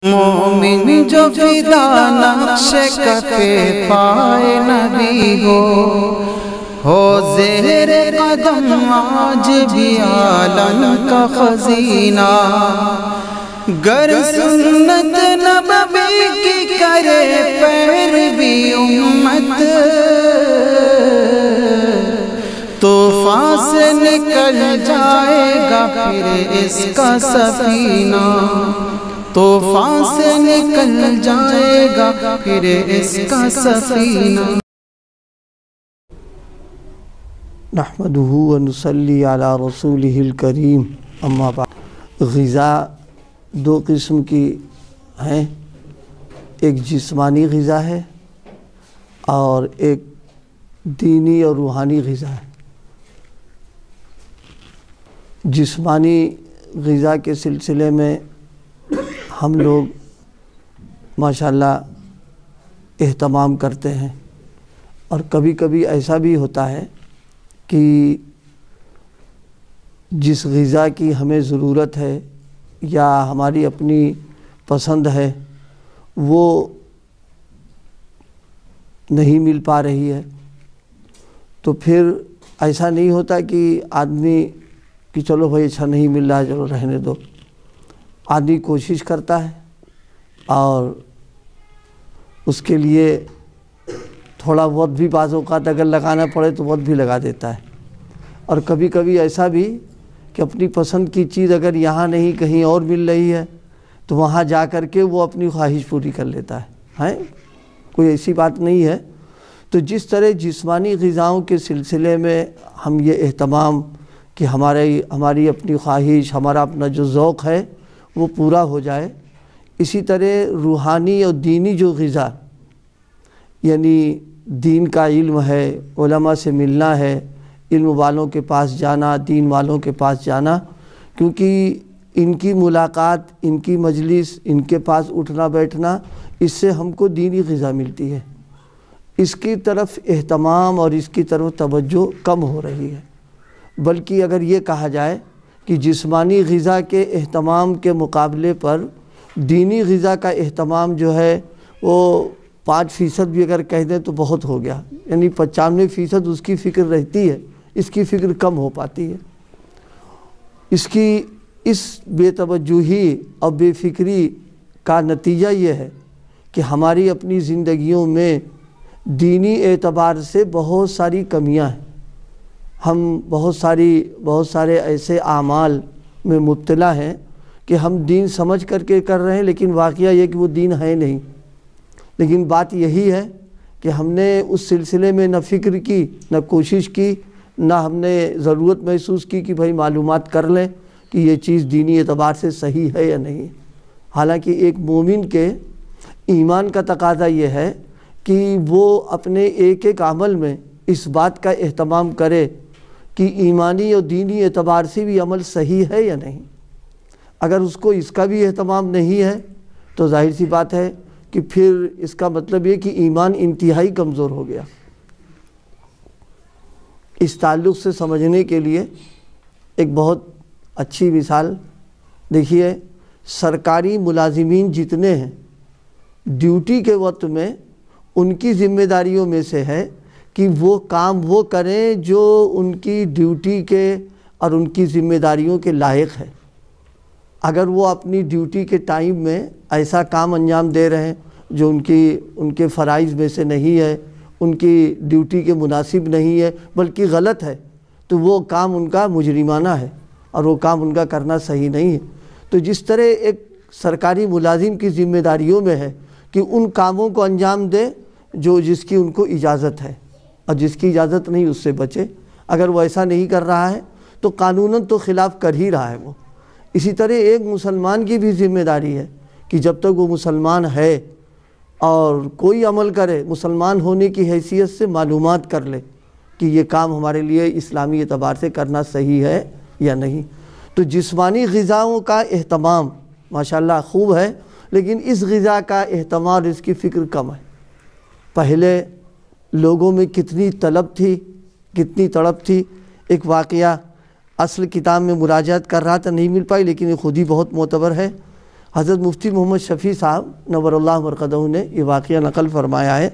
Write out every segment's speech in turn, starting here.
مومن جو فدا نقش کفے پائے نبی ہو زہر قدم آج بھی عالم کا خزینہ، گر سنت نبوی کی کرے پیروی امت، طوفان سے نکل جائے گا پھر اس کا سفینہ، طوفان سے نکل جائے گا پھر اس کا سفینہ۔ نحمدہ ونصلی علی رسولہ الکریم، اما بعد۔ غذا دو قسم کی ہیں، ایک جسمانی غذا ہے اور ایک دینی اور روحانی غذا ہے۔ جسمانی غذا کے سلسلے میں ہم لوگ ماشاءاللہ اہتمام کرتے ہیں، اور کبھی کبھی ایسا بھی ہوتا ہے کہ جس غذا کی ہمیں ضرورت ہے یا ہماری اپنی پسند ہے وہ نہیں مل پا رہی ہے، تو پھر ایسا نہیں ہوتا کہ آدمی کہ چلو بھائی اچھا نہیں مل رہا چلو رہنے دو۔ آدمی کوشش کرتا ہے اور اس کے لیے تھوڑا وقت بھی بعض اوقات اگر لگانا پڑے تو وقت بھی لگا دیتا ہے، اور کبھی کبھی ایسا بھی کہ اپنی پسند کی چیز اگر یہاں نہیں کہیں اور مل رہی ہے تو وہاں جا کر کے وہ اپنی خواہش پوری کر لیتا ہے، کوئی ایسی بات نہیں ہے۔ تو جس طرح جسمانی غذاؤں کے سلسلے میں ہم یہ اہتمام کہ ہماری اپنی خواہش، ہمارا اپنا جو ذوق ہے وہ پورا ہو جائے، اسی طرح روحانی اور دینی جو غذا، یعنی دین کا علم ہے، علماء سے ملنا ہے، علم والوں کے پاس جانا، دین والوں کے پاس جانا، کیونکہ ان کی ملاقات، ان کی مجلس، ان کے پاس اٹھنا بیٹھنا، اس سے ہم کو دینی غذا ملتی ہے۔ اس کی طرف اہتمام اور اس کی طرف توجہ کم ہو رہی ہے، بلکہ اگر یہ کہا جائے کہ جسمانی غذا کے اہتمام کے مقابلے پر دینی غذا کا اہتمام جو ہے وہ 5% بھی اگر کہہ دیں تو بہت ہو گیا، یعنی 95% اس کی فکر رہتی ہے، اس کی فکر کم ہو پاتی ہے۔ اس بے توجہی اور بے فکری کا نتیجہ یہ ہے کہ ہماری اپنی زندگیوں میں دینی اعتبار سے بہت ساری کمیاں ہیں۔ ہم بہت سارے ایسے اعمال میں مبتلا ہیں کہ ہم دین سمجھ کر کے کر رہے ہیں، لیکن واقعہ یہ کہ وہ دین ہے نہیں۔ لیکن بات یہی ہے کہ ہم نے اس سلسلے میں نہ فکر کی، نہ کوشش کی، نہ ہم نے ضرورت محسوس کی کہ بھائی معلومات کر لیں کہ یہ چیز دینی اعتبار سے صحیح ہے یا نہیں۔ حالانکہ ایک مومن کے ایمان کا تقاضا یہ ہے کہ وہ اپنے ایک ایک عمل میں اس بات کا اہتمام کرے کہ ایمانی اور دینی اعتبار سے بھی عمل صحیح ہے یا نہیں۔ اگر اس کو اس کا بھی اہتمام نہیں ہے تو ظاہر سی بات ہے کہ پھر اس کا مطلب یہ کہ ایمان انتہائی کمزور ہو گیا۔ اس تعلق سے سمجھنے کے لیے ایک بہت اچھی مثال دیکھیے، سرکاری ملازمین جتنے ہیں، ڈیوٹی کے وقت میں ان کی ذمہ داریوں میں سے ہے کہ وہ کام وہ کریں جو ان کی ڈیوٹی کے اور ان کی ذمہ داریوں کے لائق ہے۔ اگر وہ اپنی ڈیوٹی کے ٹائم میں ایسا کام انجام دے رہے ہیں جو ان کے فرائض میں سے نہیں ہے، ان کی ڈیوٹی کے مناسب نہیں ہے بلکہ غلط ہے، تو وہ کام ان کا مجرمانہ ہے اور وہ کام ان کا کرنا صحیح نہیں ہے۔ تو جس طرح ایک سرکاری ملازم کی ذمہ داریوں میں ہے کہ ان کاموں کو انجام دے جس کی ان کو اجازت ہے، اور جس کی اجازت نہیں اس سے بچے۔ اگر وہ ایسا نہیں کر رہا ہے تو قانوناً تو خلاف کر ہی رہا ہے وہ۔ اسی طرح ایک مسلمان کی بھی ذمہ داری ہے کہ جب تک وہ مسلمان ہے اور کوئی عمل کرے، مسلمان ہونے کی حیثیت سے معلومات کر لے کہ یہ کام ہمارے لیے اسلامی اعتبار سے کرنا صحیح ہے یا نہیں۔ تو جسمانی غذاؤں کا اہتمام ماشاءاللہ خوب ہے، لیکن اس غذا کا اہتمام، اس کی فکر کم ہے۔ پہلے لوگوں میں کتنی طلب تھی۔ ایک واقعہ اصل کتاب میں مراجعت کر رہا تھا، نہیں مل پائی، لیکن یہ خود ہی بہت معتبر ہے۔ حضرت مفتی محمد شفیع صاحب نور اللہ مرقدہ نے یہ واقعہ نقل فرمایا ہے۔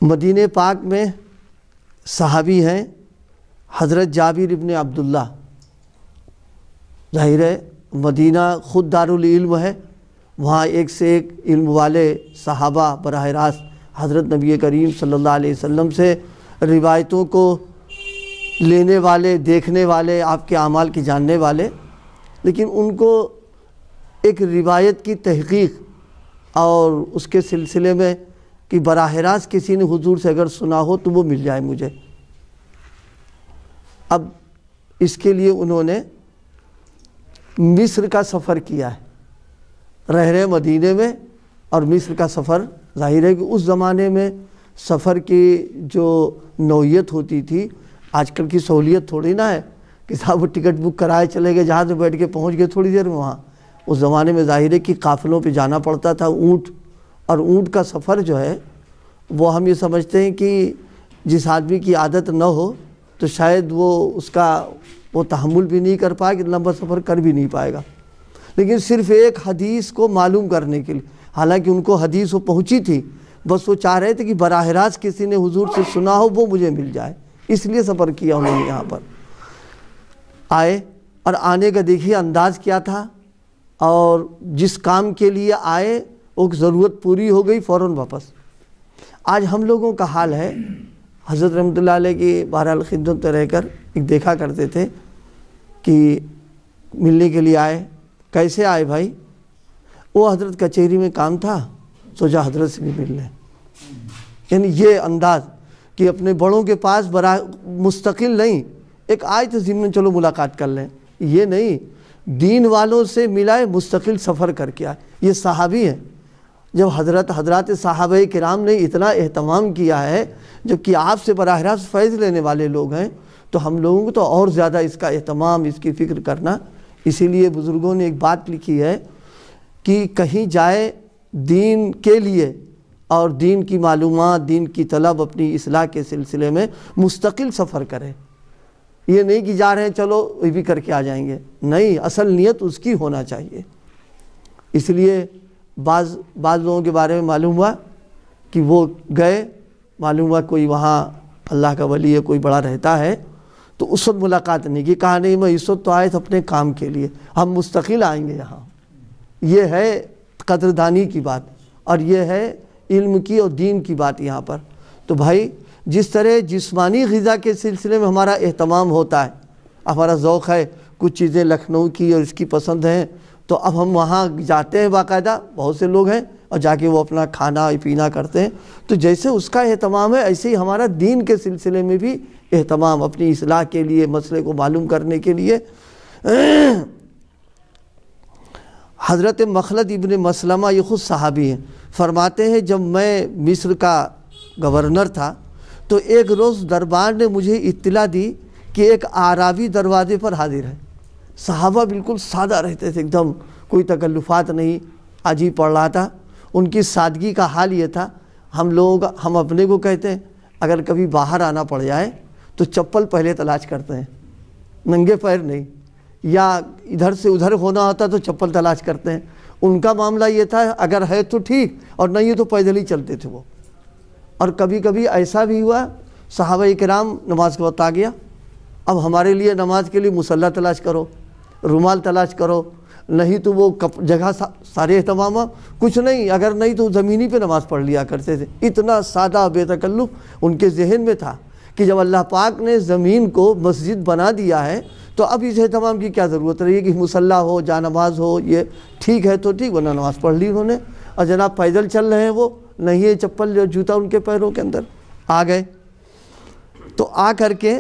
مدینہ پاک میں صحابی ہیں حضرت جابر ابن عبداللہ، ظاہر ہے مدینہ خود دارالعلم ہے، وہاں ایک سے ایک علم والے صحابہ براہ راست حضرت نبی کریم صلی اللہ علیہ وسلم سے روایتوں کو لینے والے، دیکھنے والے، آپ کے اعمال کی جاننے والے، لیکن ان کو ایک روایت کی تحقیق اور اس کے سلسلے میں کہ براہ راست کسی نے حضور سے اگر سنا ہو تو وہ مل جائے مجھے۔ اب اس کے لیے انہوں نے مصر کا سفر کیا ہے، رہ رہے مدینے میں، اور مصر کا سفر ظاہر ہے کہ اس زمانے میں سفر کی جو نوعیت ہوتی تھی، آج کل کی سہولیت تھوڑی نہ ہے کہ صاحب وہ ٹکٹ بک کرائے چلے گئے، جہاز میں بیٹھ کے پہنچ گئے تھوڑی دیر میں وہاں۔ اس زمانے میں ظاہر ہے کہ قافلوں پہ جانا پڑتا تھا، اونٹ، اور اونٹ کا سفر جو ہے وہ ہم یہ سمجھتے ہیں کہ جس آدمی کی عادت نہ ہو تو شاید وہ اس کا وہ تحمل بھی نہیں کر پائے، کہ لمبا سفر کر بھی نہیں پائے گا۔ لیکن صرف ایک حدیث کو معلوم کرنے کے لیے، حالانکہ ان کو حدیث وہ پہنچی تھی، بس وہ چاہ رہے تھے کہ براہ راست کسی نے حضور سے سنا ہو وہ مجھے مل جائے، اس لیے سفر کیا انہوں نے۔ یہاں پر آئے اور آنے کا دیکھیے انداز کیا تھا، اور جس کام کے لیے آئے وہ ضرورت پوری ہو گئی، فوراً واپس۔ آج ہم لوگوں کا حال ہے، حضرت رحمۃ اللہ علیہ کی بہرحال خدمت میں رہ کر ایک دیکھا کرتے تھے کہ ملنے کے لیے آئے، کیسے آئے بھائی؟ وہ حضرت کچہری میں کام تھا، سوچا حضرت سے بھی مل لیں۔ یعنی یہ انداز کہ اپنے بڑوں کے پاس مستقل نہیں، ایک آئے تو ضمن چلو ملاقات کر لیں، یہ نہیں، دین والوں سے ملائے، مستقل سفر کر کے آئے۔ یہ صحابی ہیں۔ جب حضرات صحابہ کرام نے اتنا اہتمام کیا ہے، جبکہ آپ سے براہ راست فیض لینے والے لوگ ہیں، تو ہم لوگوں کو تو اور زیادہ اس کا اہتمام، اس کی فکر کرنا۔ اسی لیے بزرگوں نے ایک بات لکھی ہے کہ کہیں جائے دین کے لیے اور دین کی معلومات، دین کی طلب، اپنی اصلاح کے سلسلے میں مستقل سفر کرے۔ یہ نہیں کہ جا رہے ہیں چلو یہ بھی کر کے آ جائیں گے، نہیں، اصل نیت اس کی ہونا چاہیے۔ اس لیے بعض لوگوں کے بارے میں معلوم ہوا کہ وہ گئے، معلوم ہوا کوئی وہاں اللہ کا ولی ہے، کوئی بڑا رہتا ہے، تو اس وقت ملاقات نہیں کی، کہا نہیں میں اس وقت تو آئے تھے اپنے کام کے لیے، ہم مستقل آئیں گے یہاں۔ یہ ہے قدردانی کی بات، اور یہ ہے علم کی اور دین کی بات یہاں پر۔ تو بھائی جس طرح جسمانی غذا کے سلسلے میں ہمارا اہتمام ہوتا ہے، ہمارا ذوق ہے، کچھ چیزیں لکھنؤ کی اور اس کی پسند ہیں، تو اب ہم وہاں جاتے ہیں، باقاعدہ بہت سے لوگ ہیں، اور جا کے وہ اپنا کھانا پینا کرتے ہیں۔ تو جیسے اس کا اہتمام ہے، ایسے ہی ہمارا دین کے سلسلے میں بھی اہتمام، اپنی اصلاح کے لیے، مسئلے کو معلوم کرنے کے لیے۔ حضرت مخلد ابن مسلمہ یہ خود صحابی ہیں، فرماتے ہیں جب میں مصر کا گورنر تھا تو ایک روز دربار نے مجھے اطلاع دی کہ ایک اعرابی دروازے پر حاضر ہے۔ صحابہ بالکل سادہ رہتے تھے، ایک دم کوئی تکلفات نہیں، عجیب پڑ رہا تھا۔ ان کی سادگی کا حال یہ تھا، ہم اپنے کو کہتے ہیں اگر کبھی باہر آنا پڑ جائے تو چپل پہلے تلاش کرتے ہیں، ننگے پیر نہیں، یا ادھر سے ادھر ہونا ہوتا تو چپل تلاش کرتے ہیں۔ ان کا معاملہ یہ تھا اگر ہے تو ٹھیک، اور نہیں ہے تو پیدل ہی چلتے تھے وہ۔ اور کبھی کبھی ایسا بھی ہوا صحابہ کرام نماز کا وقت آ گیا، اب ہمارے لیے نماز کے لیے مصلی تلاش کرو، رومال تلاش کرو، نہیں تو وہ جگہ سارے اہتمام، کچھ نہیں، اگر نہیں تو زمینی پہ نماز پڑھ لیا کرتے تھے۔ اتنا سادہ بے تکلف ان کے ذہن میں تھا کہ جب اللہ پاک نے زمین کو مسجد بنا دیا ہے تو اب اس اہتمام کی کیا ضرورت رہی کہ مصلی ہو، جا نماز ہو، یہ ٹھیک ہے تو ٹھیک، ورنہ نماز پڑھ لی انہوں نے۔ اور جناب پیدل چل رہے ہیں، وہ نہیں ہے چپل جو جوتا ان کے پیروں کے اندر، آ گئے تو آ کر کے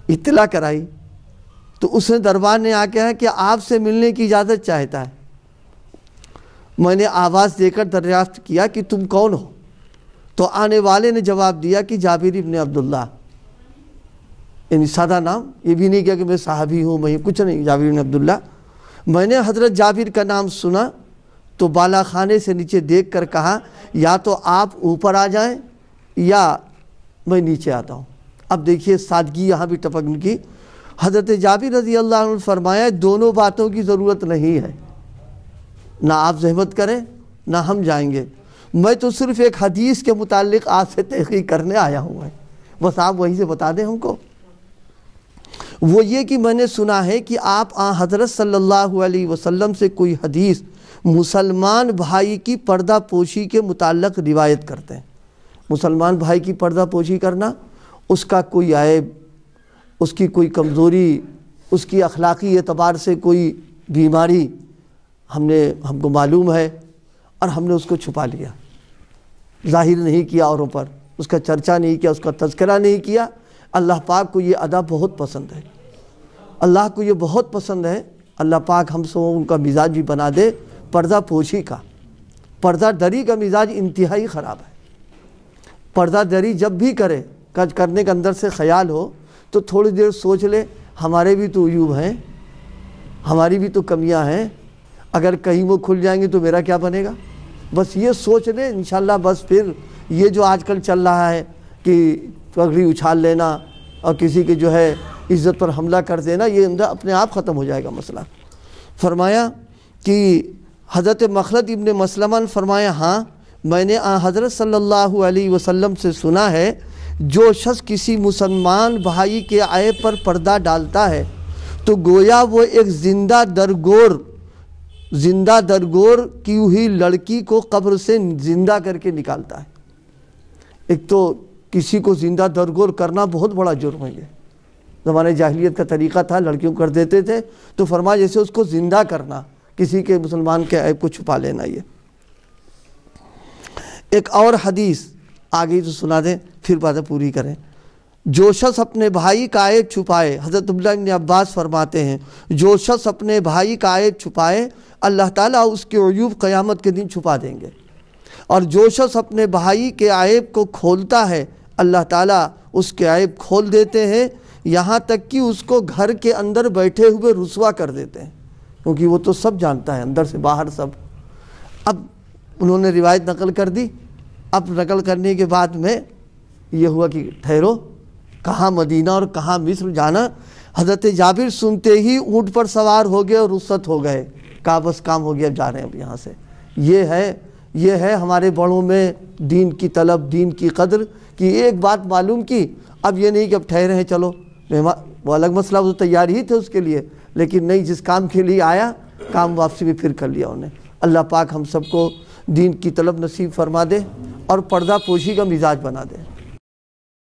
اطلاع کرائی، تو اس نے دربار نے آ کے کہا کہ آپ سے ملنے کی اجازت چاہتا ہے۔ میں نے آواز دے کر دریافت کیا کہ تم کون ہو؟ تو آنے والے نے جواب دیا کہ جابر ابن عبداللہ، یعنی سادہ نام، یہ بھی نہیں کیا کہ میں صحابی ہوں، میں کچھ نہیں، جابر ابن عبداللہ۔ میں نے حضرت جابر کا نام سنا تو بالا خانے سے نیچے دیکھ کر کہا یا تو آپ اوپر آ جائیں یا میں نیچے آتا ہوں۔ اب دیکھیے سادگی یہاں بھی ٹپکنے کی۔ حضرت جابر رضی اللہ عنہ نے فرمایا دونوں باتوں کی ضرورت نہیں ہے، نہ آپ زحمت کریں نہ ہم جائیں گے، میں تو صرف ایک حدیث کے متعلق آپ سے تحقیق کرنے آیا ہوں، بس آپ وہیں سے بتا دیں ہم کو۔ وہ یہ کہ میں نے سنا ہے کہ آپ حضرت صلی اللہ علیہ وسلم سے کوئی حدیث مسلمان بھائی کی پردہ پوشی کے متعلق روایت کرتے ہیں۔ مسلمان بھائی کی پردہ پوشی کرنا، اس کا کوئی عیب، اس کی کوئی کمزوری، اس کی اخلاقی اعتبار سے کوئی بیماری ہم کو معلوم ہے اور ہم نے اس کو چھپا لیا، ظاہر نہیں کیا اوروں پر، اس کا چرچا نہیں کیا، اس کا تذکرہ نہیں کیا۔ اللہ پاک کو یہ ادا بہت پسند ہے، اللہ کو یہ بہت پسند ہے۔ اللہ پاک ہم سب ان کا مزاج بھی بنا دے پردہ پوشی کا۔ پردہ دری کا مزاج انتہائی خراب ہے۔ پردہ دری جب بھی کرنے کا اندر سے خیال ہو تو تھوڑی دیر سوچ لے، ہمارے بھی تو عیوب ہیں، ہماری بھی تو کمیاں ہیں، اگر کہیں وہ کھل جائیں گے تو میرا کیا بنے گا، بس یہ سوچ لے انشاءاللہ۔ بس پھر یہ جو آج کل چل رہا ہے کہ پگڑی اچھال لینا اور کسی کے جو ہے عزت پر حملہ کر دینا، یہ اندر اپنے آپ ختم ہو جائے گا مسئلہ۔ فرمایا کہ حضرت مخلد ابن مسلمہ نے فرمایا ہاں میں نے حضرت صلی اللہ علیہ وسلم سے سنا ہے جو شخص کسی مسلمان بھائی کے عیب پر پردہ ڈالتا ہے تو گویا وہ ایک زندہ درگور کی ہوئی لڑکی کو قبر سے زندہ کر کے نکالتا ہے۔ ایک تو کسی کو زندہ درگور کرنا بہت بڑا جرم ہے، یہ زمانے جاہلیت کا طریقہ تھا، لڑکیوں کر دیتے تھے، تو فرمایا جیسے اس کو زندہ کرنا، کسی کے مسلمان کے عیب کو چھپا لینا۔ یہ ایک اور حدیث آگے تو سنا دیں پھر باتیں پوری کریں۔ جو شخص اپنے بھائی کا عیب چھپائے، حضرت عبداللہ بن عباس فرماتے ہیں جو شخص اپنے بھائی کا عیب چھپائے اللہ تعالیٰ اس کے عیوب قیامت کے دن چھپا دیں گے، اور جو شخص اپنے بھائی کے عیب کو کھولتا ہے اللہ تعالیٰ اس کے عیب کھول دیتے ہیں، یہاں تک کہ اس کو گھر کے اندر بیٹھے ہوئے رسوا کر دیتے ہیں، کیونکہ وہ تو سب جانتا ہے اندر سے باہر سب۔ اب انہوں نے روایت نقل کر دی، اب نقل کرنے کے بعد میں یہ ہوا کہ ٹھہرو، کہاں مدینہ اور کہاں مصر جانا۔ حضرت جابر سنتے ہی اونٹ پر سوار ہو گئے اور رخصت ہو گئے، کہا بس کام ہو گیا، اب جا رہے ہیں اب یہاں سے۔ یہ ہے ہمارے بڑوں میں دین کی طلب، دین کی قدر، کہ ایک بات معلوم کی، اب یہ نہیں کہ اب ٹھہرے ہیں چلو، وہ الگ مسئلہ، وہ تیار ہی تھے اس کے لیے، لیکن نہیں، جس کام کے لیے آیا کام واپسی بھی پھر کر لیا انہیں۔ اللہ پاک ہم سب کو دین کی طلب نصیب فرما دے اور پردہ پوشی کا مزاج بنا دے۔